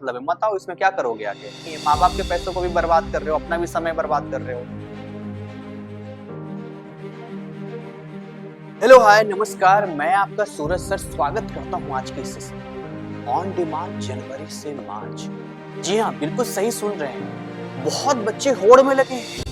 मतलब है, मत आओ, इसमें क्या करोगे आगे? ये माँ बाप के पैसों को भी बर्बाद कर रहे हो, अपना भी समय बर्बाद कर रहे हो। हेलो हाय नमस्कार, मैं आपका सूरज सर स्वागत करता हूँ आज के इस ऑन डिमांड जनवरी से मार्च। जी हाँ, बिल्कुल सही सुन रहे हैं, बहुत बच्चे होड़ में लगे हैं,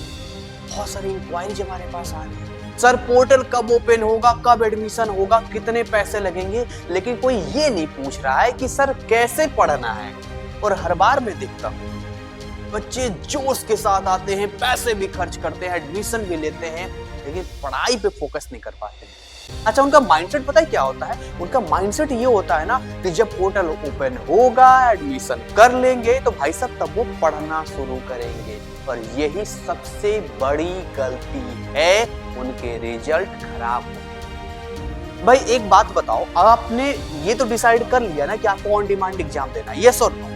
बहुत सारी इंक्वायरीज हमारे पास आ रही है। सर पोर्टल कब ओपन होगा, कब एडमिशन होगा, कितने पैसे लगेंगे, लेकिन कोई ये नहीं पूछ रहा है कि सर कैसे पढ़ना है। और हर बार मैं देखता हूँ बच्चे जोश के साथ आते हैं, पैसे भी खर्च करते हैं, एडमिशन भी लेते हैं, लेकिन पढ़ाई पे फोकस नहीं कर पाते हैं। अच्छा, उनका माइंडसेट पता है क्या होता है? उनका माइंडसेट ये होता है ना कि जब पोर्टल ओपन होगा, एडमिशन कर लेंगे तो भाई साहब तब वो पढ़ना शुरू करेंगे। और यही सबसे बड़ी गलती है, उनके रिजल्ट खराब हो। भाई एक बात बताओ, आपने ये तो डिसाइड कर लिया ना कि आपको ऑन डिमांड एग्जाम देना है, यस और नो?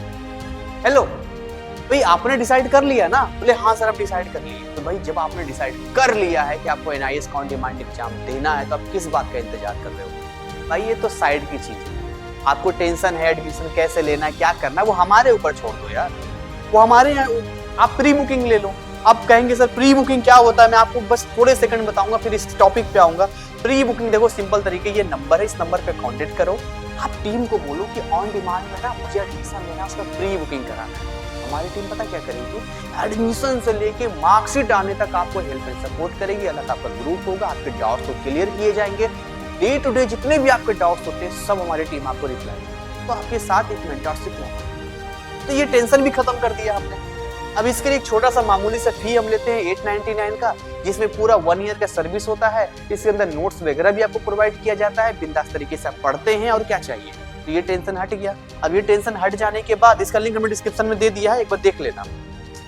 हेलो भाई, आपने डिसाइड कर लिया ना? बोले हाँ सर, आप डिसाइड कर लिए। तो भाई जब आपने डिसाइड कर लिया है कि आपको एनआईएस का ऑन डिमांड एग्जाम देना है, तो आप किस बात का इंतजार कर रहे हो? भाई ये तो साइड की चीज है। आपको टेंशन है एडमिशन कैसे लेना है, क्या करना है, वो हमारे ऊपर छोड़ दो यार, वो हमारे यहाँ। आप प्री बुकिंग ले लो। आप कहेंगे सर प्री बुकिंग क्या होता है, मैं आपको बस थोड़े सेकंड बताऊंगा, फिर इस टॉपिक पे आऊंगा। प्री बुकिंग देखो, सिंपल तरीके, ये नंबर है, इस नंबर पे कांटेक्ट करो, आप टीम को बोलो कि ऑन डिमांड में ना मुझे एडमिशन लेना, उसका प्री बुकिंग कराना है। हमारी टीम पता क्या करेगी? एडमिशन से लेके मार्कशीट आने तक आपको हेल्प एंड सपोर्ट करेगी। अलग आपका ग्रुप होगा, आपके डाउट्स तो क्लियर किए जाएंगे। डे टू डे जितने भी आपके डाउट्स होते हैं, सब हमारी टीम आपको रिप्लाई देगी। तो आपके साथ एक मेंटरशिप होगा, तो ये टेंशन भी खत्म कर दिया हमने। अब इसके लिए एक छोटा सा मामूली सा फी हम लेते हैं 899 का, जिसमें पूरा 1 ईयर का सर्विस होता है। इसके अंदर नोट्स वगैरह भी आपको प्रोवाइड किया जाता है, बिंदास तरीके से आप पढ़ते हैं, और क्या चाहिए। तो ये टेंशन हट गया। अब ये टेंशन हट जाने के बाद, इसका लिंक हमने डिस्क्रिप्शन में दे दिया है, एक बार देख लेना।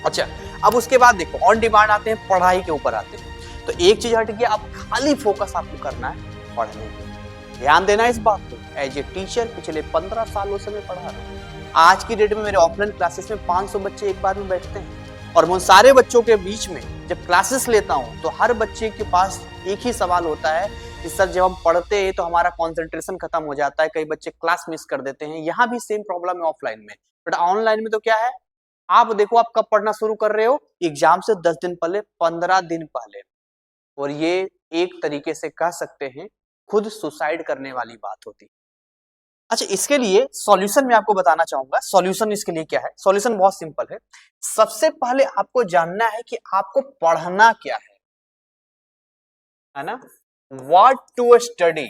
अच्छा, अब उसके बाद देखो, ऑन डिमांड आते हैं, पढ़ाई के ऊपर आते हैं। तो एक चीज हट गया, अब खाली फोकस आपको करना है पढ़ने पे, ध्यान देना इस बात को। एज ए टीचर पिछले 15 सालों से मैं पढ़ा रहा हूँ। आज की डेट में मेरे ऑफलाइन क्लासेस में 500 बच्चे एक बार में बैठते हैं, और उन सारे बच्चों के बीच में जब क्लासेस लेता हूँ तो हर बच्चे के पास एक ही सवाल होता है कि सर जब हम पढ़ते हैं तो हमारा कंसंट्रेशन खत्म हो जाता है, कई बच्चे क्लास मिस कर देते हैं। यहाँ भी सेम प्रॉब्लम है ऑफलाइन में, बट ऑनलाइन में तो क्या है, आप देखो आप कब पढ़ना शुरू कर रहे हो, एग्जाम से 10 दिन पहले, 15 दिन पहले। और ये एक तरीके से कह सकते हैं खुद सुसाइड करने वाली बात होती है। अच्छा, इसके लिए सॉल्यूशन मैं आपको बताना चाहूंगा। सॉल्यूशन इसके लिए क्या है? सॉल्यूशन बहुत सिंपल है। सबसे पहले आपको जानना है कि आपको पढ़ना क्या है ना? What to study.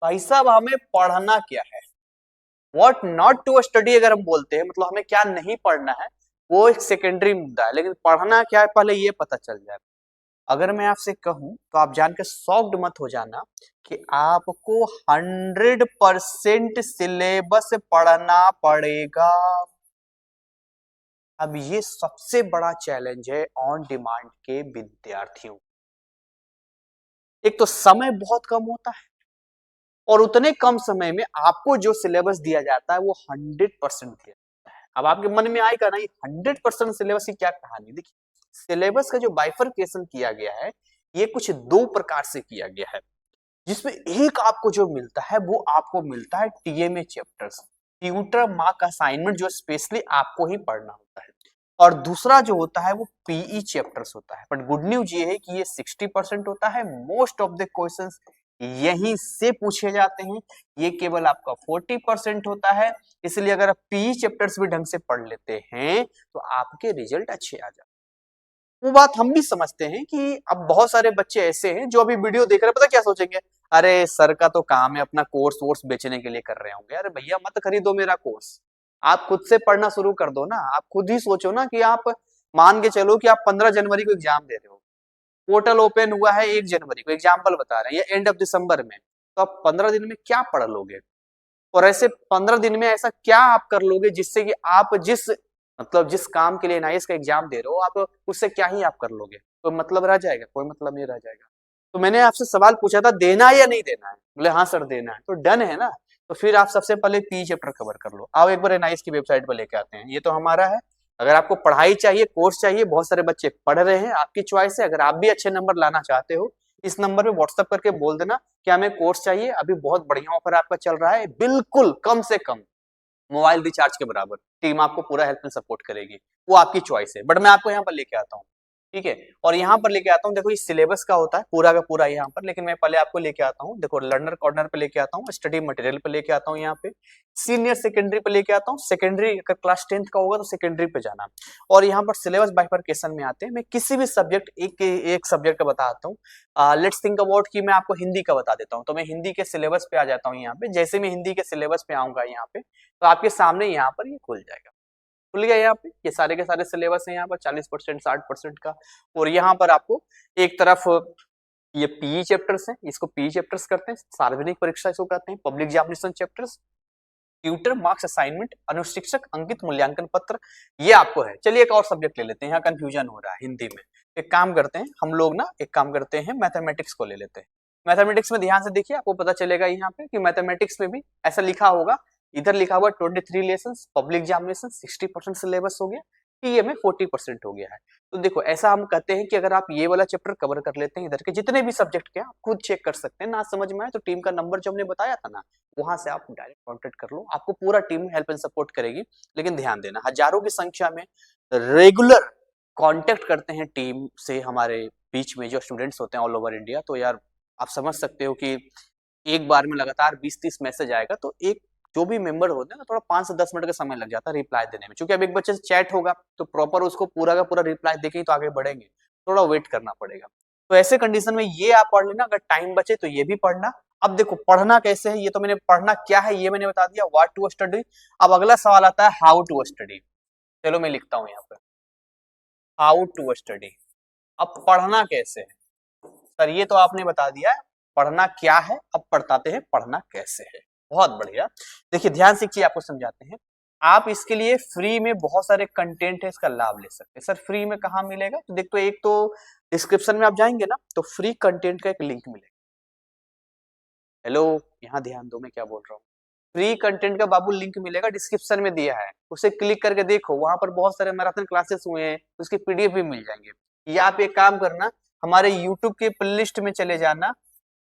भाई साहब हमें पढ़ना क्या है? व्हाट नॉट टू स्टडी अगर हम बोलते हैं, मतलब हमें क्या नहीं पढ़ना है, वो एक सेकेंडरी मुद्दा है, लेकिन पढ़ना क्या है पहले ये पता चल जाए। अगर मैं आपसे कहूं तो आप जानकर शॉक्ड मत हो जाना कि आपको 100% सिलेबस पढ़ना पड़ेगा। अब ये सबसे बड़ा चैलेंज है ऑन डिमांड के विद्यार्थियों। एक तो समय बहुत कम होता है, और उतने कम समय में आपको जो सिलेबस दिया जाता है वो 100% दिया जाता है। अब आपके मन में आएगा ना, ये 100% सिलेबस की क्या कहानी? देखिए, सिलेबस का जो बाइफरकेशन किया गया है, ये कुछ 2 प्रकार से किया गया है, जिसमें एक आपको जो मिलता है वो आपको मिलता है TMA chapters, tutor mark assignment, जो स्पेशली आपको ही पढ़ना होता है। और दूसरा जो होता है वो पीई चैप्टर्स होता है। बट गुड न्यूज ये है कि ये 60% होता है। मोस्ट ऑफ द क्वेश्चंस यहीं से पूछे जाते हैं, ये केवल आपका 40% होता है। इसलिए अगर आप पीई चैप्टर्स भी ढंग से पढ़ लेते हैं तो आपके रिजल्ट अच्छे आ जाते हैं। वो बात हम भी समझते हैं कि अब बहुत सारे बच्चे ऐसे हैं जो अभी वीडियो देख रहे हैं, पता क्या सोचेंगे, अरे सर का तो काम है अपना कोर्स वोर्स बेचने के लिए कर रहे होंगे। अरे भैया मत खरीदो मेरा कोर्स, आप खुद से पढ़ना शुरू कर दो ना। आप खुद ही सोचो ना कि आप मान के चलो कि आप 15 जनवरी को एग्जाम दे रहे हो, पोर्टल ओपन हुआ है 1 जनवरी को, एग्जाम्पल बता रहे हैं, या एंड ऑफ दिसंबर में, तो आप 15 दिन में क्या पढ़ लोगे? और ऐसे 15 दिन में ऐसा क्या आप कर लोगे जिससे कि आप जिस काम के लिए एनआईएस का एग्जाम दे रहे हो, आप उससे क्या ही आप कर लोगे? कोई मतलब रह जाएगा? कोई मतलब नहीं रह जाएगा। तो मैंने आपसे सवाल पूछा था, देना है या नहीं देना है? बोले हाँ सर देना है, तो डन है ना। तो फिर आप सबसे पहले पी चैप्टर कवर कर लो। आओ एक बार एनआईएस की वेबसाइट पर लेके आते हैं, ये तो हमारा है। अगर आपको पढ़ाई चाहिए, कोर्स चाहिए, बहुत सारे बच्चे पढ़ रहे हैं, आपकी चॉइस है। अगर आप भी अच्छे नंबर लाना चाहते हो, इस नंबर पे व्हाट्सएप करके बोल देना कि हमें कोर्स चाहिए, अभी बहुत बढ़िया ऑफर आपका चल रहा है, बिल्कुल कम से कम मोबाइल रिचार्ज के बराबर। टीम आपको पूरा हेल्प एंड सपोर्ट करेगी, वो आपकी चॉइस है, बट मैं आपको यहाँ पर लेके आता हूँ, ठीक है। और यहाँ पर लेके आता हूँ, देखो ये सिलेबस का होता है पूरा का पूरा यहाँ पर, लेकिन मैं पहले आपको लेके आता हूँ, देखो लर्नर कॉर्नर पे लेके आता हूँ, स्टडी मटेरियल पे लेके आता हूँ, यहाँ पे सीनियर सेकेंडरी पे लेके आता हूँ, सेकेंडरी अगर क्लास 10th का होगा तो सेकेंडरी पे जाना, और यहाँ पर सिलेबस बाइफरकेशन में आते हैं। मैं किसी भी सब्जेक्ट एक सब्जेक्ट का बताता हूँ। लेट्स थिंक अबाउट कि मैं आपको हिंदी का बता देता हूँ, तो मैं हिंदी के सिलेबस पे आ जाता हूँ यहाँ पे। जैसे मैं हिंदी के सिलेबस पे आऊंगा यहाँ पे, तो आपके सामने यहाँ पर ये खुल जाएगा, खुल गया यहाँ पे, ये सारे के सारे सिलेबस है यहाँ पर 40% 60% का। और यहाँ पर आपको एक तरफ ये पीई चैप्टर्स हैं, इसको पीई चैप्टर्स करते हैं, सार्वजनिक परीक्षा इसको कहते हैं, public examination chapters, tutor marks assignment, अनुशिक्षक अंकित मूल्यांकन पत्र, ये आपको है। चलिए एक और सब्जेक्ट ले लेते हैं, यहाँ कंफ्यूजन हो रहा है हिंदी में। एक काम करते हैं हम लोग ना, एक काम करते हैं मैथमेटिक्स को ले लेते हैं। मैथमेटिक्स में ध्यान से देखिए, आपको पता चलेगा यहाँ पे कि मैथमेटिक्स में भी ऐसा लिखा होगा, इधर लिखा हुआ 23 लेसन, पब्लिक एग्जामिनेशन 60% सिलेबस हो गया, पीए में 40% हो गया है। तो देखो ऐसा हम कहते हैं कि अगर आप ये वाला चैप्टर कवर कर लेते हैं, इधर के जितने भी सब्जेक्ट के आप खुद चेक कर सकते हैं, ना समझ में आए तो टीम का नंबर जो हमने बताया था ना, वहां से आप डायरेक्ट कॉन्टेक्ट कर लो, आपको पूरा टीम हेल्प एंड सपोर्ट करेगी। लेकिन ध्यान देना, हजारों की संख्या में रेगुलर कॉन्टेक्ट करते हैं टीम से हमारे बीच में जो स्टूडेंट्स होते हैं ऑल ओवर इंडिया, तो यार आप समझ सकते हो कि एक बार में लगातार 20-30 मैसेज आएगा, तो एक जो भी मेंबर होते हैं ना, थोड़ा 5 से 10 मिनट का समय लग जाता है रिप्लाई देने में, क्योंकि अब एक बच्चे से चैट होगा तो प्रॉपर उसको पूरा का पूरा रिप्लाई देके तो आगे बढ़ेंगे, थोड़ा वेट करना पड़ेगा। तो ऐसे कंडीशन में ये आप पढ़ लेना, अगर टाइम बचे तो ये भी पढ़ना। अब देखो पढ़ना कैसे है, ये तो मैंने पढ़ना क्या है ये मैंने बता दिया, व्हाट टू स्टडी। अब अगला सवाल आता है हाउ टू स्टडी। चलो मैं लिखता हूँ यहाँ पे, हाउ टू स्टडी। अब पढ़ना कैसे है सर, ये तो आपने बता दिया है पढ़ना क्या है, अब बताते हैं पढ़ना कैसे है। बहुत बढ़िया, देखिए ध्यान से एक चीज आपको समझाते हैं। आप इसके लिए फ्री में बहुत सारे कंटेंट है, इसका लाभ ले सकते हैं। सर फ्री में कहाँ मिलेगा, तो देखो एक तो डिस्क्रिप्शन में आप जाएंगे ना, तो फ्री कंटेंट का एक लिंक मिलेगा। हेलो, यहाँ ध्यान दो मैं क्या बोल रहा हूँ। फ्री कंटेंट का बाबू लिंक मिलेगा, डिस्क्रिप्शन में दिया है, उसे क्लिक करके देखो, वहां पर बहुत सारे मैराथन क्लासेस हुए हैं, उसके पीडीएफ भी मिल जाएंगे। या आप एक काम करना, हमारे यूट्यूब के प्लेलिस्ट में चले जाना,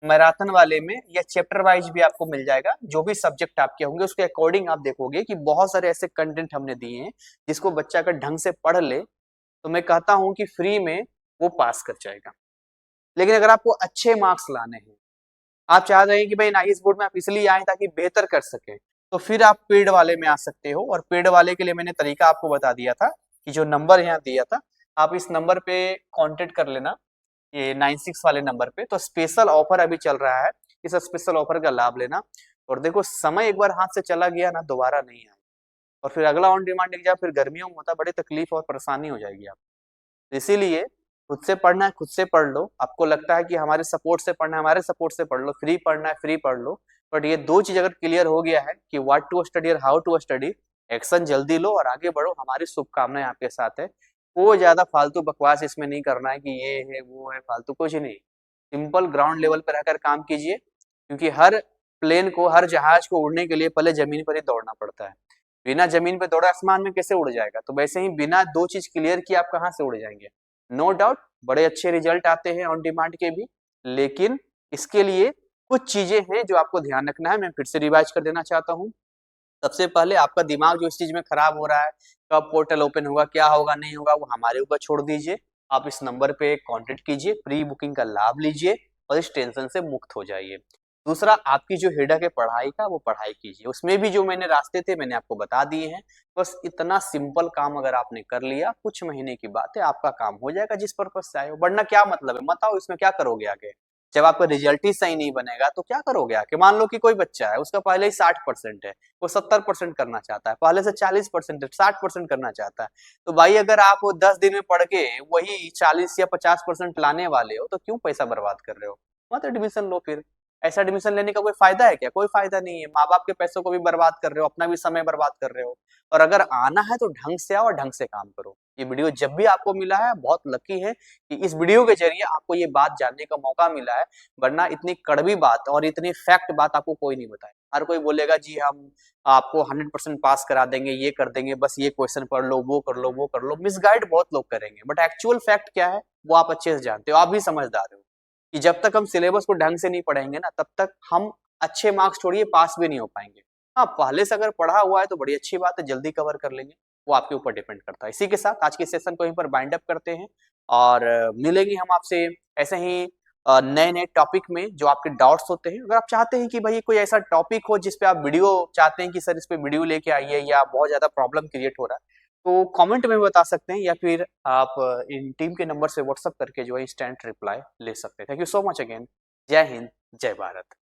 मैराथन वाले में, या चैप्टर वाइज भी आपको मिल जाएगा, जो भी सब्जेक्ट आपके होंगे उसके अकॉर्डिंग आप देखोगे कि बहुत सारे ऐसे कंटेंट हमने दिए हैं जिसको बच्चा अगर ढंग से पढ़ ले तो मैं कहता हूं कि फ्री में वो पास कर जाएगा। लेकिन अगर आपको अच्छे मार्क्स लाने हैं, आप चाह रहे हैं कि भाई नाइस बोर्ड में आप इसलिए आए ताकि बेहतर कर सके, तो फिर आप पेड वाले में आ सकते हो। और पेड वाले के लिए मैंने तरीका आपको बता दिया था कि जो नंबर यहाँ दिया था, आप इस नंबर पे कांटेक्ट कर लेना, ये 96 वाले नंबर पे। तो स्पेशल ऑफर अभी चल रहा है, इस स्पेशल ऑफर का लाभ लेना। और देखो समय एक बार हाथ से चला गया ना, दोबारा नहीं आए, और फिर अगला ऑन डिमांड एग्जाम फिर गर्मियों में होता, बड़ी तकलीफ और परेशानी हो जाएगी आप। इसीलिए खुद से पढ़ना है, खुद से पढ़ लो। आपको लगता है कि हमारे सपोर्ट से पढ़ना है, हमारे सपोर्ट से पढ़ लो, फ्री पढ़ना है फ्री पढ़ लो। बट ये दो चीज अगर क्लियर हो गया है कि व्हाट टू स्टडी और हाउ टू स्टडी, एक्शन जल्दी लो और आगे बढ़ो। हमारी शुभकामनाएं आपके साथ है। कोई ज्यादा फालतू बकवास इसमें नहीं करना है कि ये है वो है, फालतू कुछ नहीं। सिंपल ग्राउंड लेवल पर रहकर काम कीजिए, क्योंकि हर प्लेन को, हर जहाज को उड़ने के लिए पहले जमीन पर ही दौड़ना पड़ता है। बिना जमीन पे दौड़े आसमान में कैसे उड़ जाएगा, तो वैसे ही बिना दो चीज क्लियर किए आप कहाँ से उड़ जाएंगे। नो डाउट बड़े अच्छे रिजल्ट आते हैं ऑन डिमांड के भी, लेकिन इसके लिए कुछ चीजें हैं जो आपको ध्यान रखना है। मैं फिर से रिवाइज कर देना चाहता हूँ। सबसे पहले आपका दिमाग जो इस चीज में खराब हो रहा है, कब पोर्टल ओपन होगा, क्या होगा नहीं होगा, वो हमारे ऊपर छोड़ दीजिए। आप इस नंबर पे कांटेक्ट कीजिए, प्री बुकिंग का लाभ लीजिए और इस टेंशन से मुक्त हो जाइए। दूसरा, आपकी जो हेडक है पढ़ाई का, वो पढ़ाई कीजिए। उसमें भी जो मैंने रास्ते थे मैंने आपको बता दिए हैं। बस इतना सिंपल काम अगर आपने कर लिया, कुछ महीने की बात है, आपका काम हो जाएगा जिस पर्पज से आए हो। वरना क्या मतलब है, मत आओ, इसमें क्या करोगे आगे। जब आपका रिजल्ट ही सही नहीं बनेगा तो क्या करोगे आके। मान लो कि कोई बच्चा है, उसका पहले ही 60% है, वो 70% करना चाहता है, पहले से 40% है, 60% करना चाहता है। तो भाई अगर आप 10 दिन में पढ़ के वही 40 या 50% लाने वाले हो, तो क्यों पैसा बर्बाद कर रहे हो। मत एडमिशन लो फिर। ऐसा एडमिशन लेने का कोई फायदा है क्या, कोई फायदा नहीं है। माँ बाप के पैसों को भी बर्बाद कर रहे हो, अपना भी समय बर्बाद कर रहे हो। और अगर आना है तो ढंग से आओ और ढंग से काम करो। ये वीडियो जब भी आपको मिला है, बहुत लकी है कि इस वीडियो के जरिए आपको ये बात जानने का मौका मिला है। वरना इतनी कड़वी बात और इतनी फैक्ट बात आपको कोई नहीं बताए। हर कोई बोलेगा जी हम आपको 100% पास करा देंगे, ये कर देंगे, बस ये क्वेश्चन पढ़ लो, वो कर लो, वो कर लो। मिसगाइड बहुत लोग करेंगे, बट एक्चुअल फैक्ट क्या है वो आप अच्छे से जानते हो, आप भी समझदार हो कि जब तक हम सिलेबस को ढंग से नहीं पढ़ेंगे ना, तब तक हम अच्छे मार्क्स छोड़िए पास भी नहीं हो पाएंगे। हाँ, पहले से अगर पढ़ा हुआ है तो बड़ी अच्छी बात है, जल्दी कवर कर लेंगे, वो आपके ऊपर डिपेंड करता है। इसी के साथ आज के सेशन को यहीं पर बाइंड अप करते हैं और मिलेंगे हम आपसे ऐसे ही नए-नए टॉपिक में जो आपके डाउट्स होते हैं। अगर आप चाहते हैं कि भाई कोई ऐसा टॉपिक हो जिस पे आप वीडियो चाहते हैं कि सर इस पे वीडियो लेके आइए या बहुत ज़्यादा प्रॉब्लम क्रिएट हो रहा है, तो कमेंट में बता सकते हैं या फिर आप इन टीम के नंबर से व्हाट्सएप करके जो है इंस्टेंट रिप्लाई ले सकते हैं। Thank you so much again. जय हिंद, जय भारत।